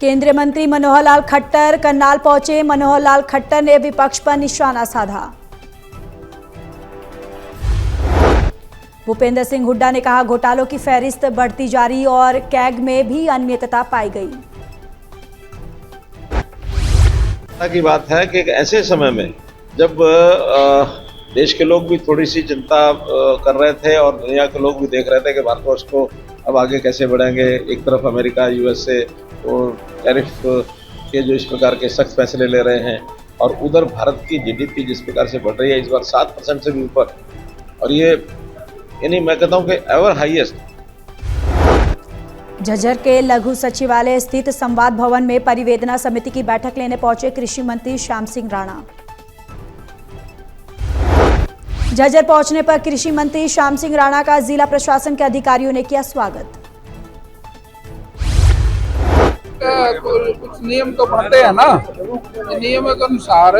केंद्रीय मंत्री मनोहर लाल खट्टर करनाल पहुंचे। मनोहर लाल खट्टर ने विपक्ष पर निशाना साधा। भूपेंद्र सिंह हुड्डा ने कहा, घोटालों की फहरिस्त बढ़ती जा रही और कैग में भी अनियमितता पाई गई। की बात है कि एक ऐसे समय में जब देश के लोग भी थोड़ी सी चिंता कर रहे थे और दुनिया के लोग भी देख रहे थे कि भारतवर्ष को अब आगे कैसे बढ़ेंगे। एक तरफ अमेरिका, यूएसए और टैरिफ के जो इस प्रकार के सख्त फैसले ले रहे हैं और उधर भारत की जीडीपी जिस प्रकार से बढ़ रही है इस बार 7% से भी ऊपर, और ये यानी मैं कहता हूँ कि एवर हाईएस्ट। झज्जर के लघु सचिवालय स्थित संवाद भवन में परिवेदना समिति की बैठक लेने पहुंचे कृषि मंत्री श्याम सिंह राणा। झज्जर पहुंचने पर कृषि मंत्री श्याम सिंह राणा का जिला प्रशासन के अधिकारियों ने किया स्वागत। कुछ नियम तो बनते हैं ना, नियम के अनुसार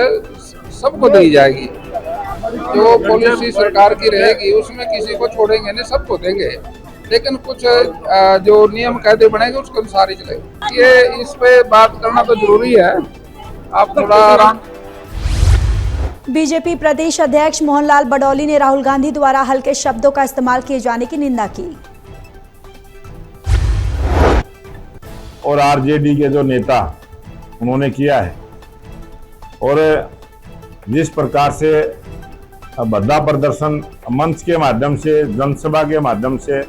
सबको दी जाएगी। जो पॉलिसी सरकार की रहेगी उसमें किसी को छोड़ेंगे नहीं, सबको देंगे, लेकिन कुछ जो नियम कायदे बनेंगे उसके अनुसार ही चलेगा। ये इस पे बात करना तो जरूरी है, आप थोड़ा आराम। बीजेपी प्रदेश अध्यक्ष मोहनलाल बडौली ने राहुल गांधी द्वारा हल्के शब्दों का इस्तेमाल किए जाने की निंदा की। और आरजेडी के जो नेता उन्होंने किया है, और जिस प्रकार से भद्दा प्रदर्शन मंच के माध्यम से, जनसभा के माध्यम से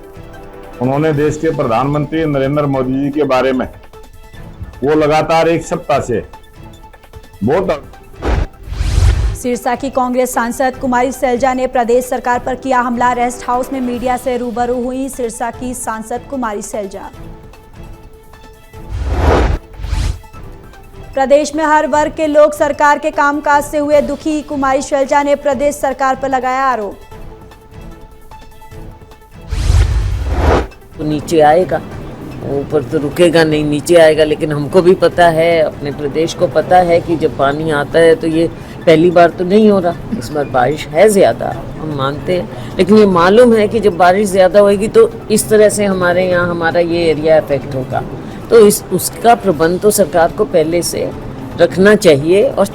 उन्होंने देश के प्रधानमंत्री नरेंद्र मोदी जी के बारे में वो लगातार एक सप्ताह से बहुत। सिरसा की कांग्रेस सांसद कुमारी सैलजा ने प्रदेश सरकार पर किया हमला। रेस्ट हाउस में मीडिया से रूबरू हुई सिरसा की सांसद कुमारी सैलजा। प्रदेश में हर वर्ग के लोग सरकार के कामकाज से हुए दुखी। कुमारी सैलजा ने प्रदेश सरकार पर लगाया आरोप। तो नीचे आएगा, ऊपर तो रुकेगा नहीं, नीचे आएगा। लेकिन हमको भी पता है, अपने प्रदेश को पता है कि जब पानी आता है तो ये पहली बार तो नहीं हो रहा, इस बार बारिश है ज़्यादा, हम मानते हैं। लेकिन ये मालूम है कि जब बारिश ज़्यादा होगी तो इस तरह से हमारे यहाँ हमारा ये एरिया इफेक्ट होगा, तो उसका प्रबंध तो सरकार को पहले से रखना चाहिए। और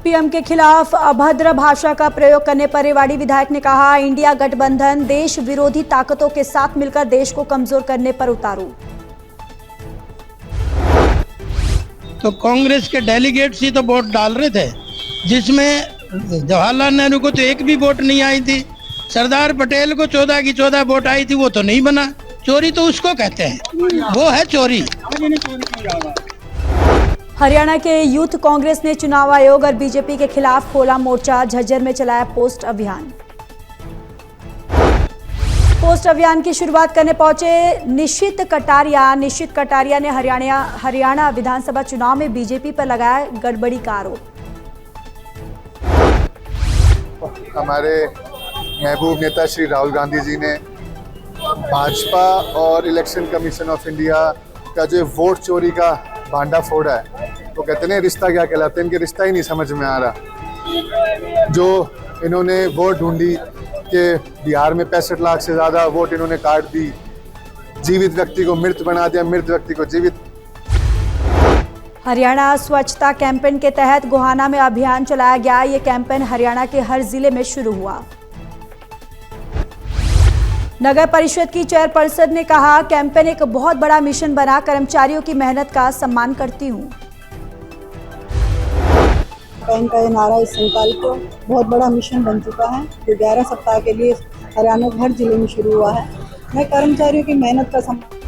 पीएम के खिलाफ अभद्र भाषा का प्रयोग करने पर रेवाड़ी विधायक ने कहा, इंडिया गठबंधन देश विरोधी ताकतों के साथ मिलकर देश को कमजोर करने पर उतारू। तो कांग्रेस के डेलीगेट्स ही तो वोट डाल रहे थे, जिसमें जवाहरलाल नेहरू को तो एक भी वोट नहीं आई थी। सरदार पटेल को 14 की 14 वोट आई थी, वो तो नहीं बना। चोरी तो उसको कहते हैं, वो है चोरी। हरियाणा के यूथ कांग्रेस ने चुनाव आयोग और बीजेपी के खिलाफ खोला मोर्चा। झज्जर में चलाया पोस्ट अभियान। पोस्ट अभियान की शुरुआत करने पहुंचे निश्चित कटारिया। निश्चित कटारिया ने हरियाणा विधानसभा चुनाव में बीजेपी पर लगाया गड़बड़ी का आरोप। हमारे महबूब नेता श्री राहुल गांधी जी ने भाजपा और इलेक्शन कमीशन ऑफ इंडिया का जो वोट चोरी का भांडा फोड़ा है, तो कहते हैं रिश्ता क्या कहलाते हैं, इनके रिश्ता ही नहीं समझ में आ रहा। जो इन्होंने वोट ढूंढी कि बिहार में 65 लाख से ज़्यादा वोट इन्होंने काट दी, जीवित व्यक्ति को मृत बना दिया, मृत व्यक्ति को जीवित। हरियाणा स्वच्छता कैंपेन के तहत गोहाना में अभियान चलाया गया। ये कैंपेन हरियाणा के हर जिले में शुरू हुआ। नगर परिषद की चेयरपर्सन ने कहा, कैंपेन एक बहुत बड़ा मिशन बना, कर्मचारियों की मेहनत का सम्मान करती हूँ। कैंपेन का ये नारा, इस संकल्प बहुत बड़ा मिशन बन चुका है, जो 11 सप्ताह के लिए हरियाणा के हर जिले में शुरू हुआ है। मैं कर्मचारियों की मेहनत का सम्मान।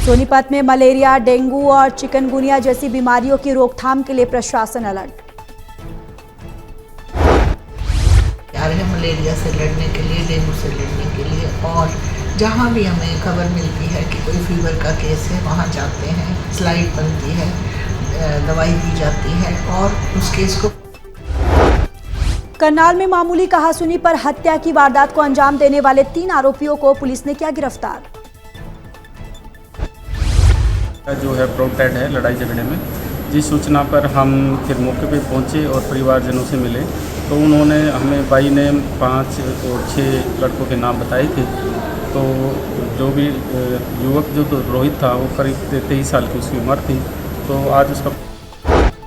सोनीपत में मलेरिया, डेंगू और चिकनगुनिया जैसी बीमारियों की रोकथाम के लिए प्रशासन अलर्ट। तैयार है मलेरिया से लड़ने के लिए, डेंगू से लड़ने के लिए, और जहाँ भी हमें खबर मिलती है कि कोई फीवर का केस है, वहाँ जाते हैं, स्लाइड बनती है, दवाई दी जाती है और उस केस को। करनाल में मामूली कहासुनी पर हत्या की वारदात को अंजाम देने वाले 3 आरोपियों को पुलिस ने किया गिरफ्तार। जो है प्रोटेक्ट है लड़ाई झगड़े में, जिस सूचना पर हम फिर मौके पे पहुंचे और परिवारजनों से मिले, तो उन्होंने हमें भाई ने 5 और 6 लड़कों के नाम बताए थे तो जो भी युवक जो रोहित था वो करीब 23 साल की उसकी उम्र थी। तो आज उसका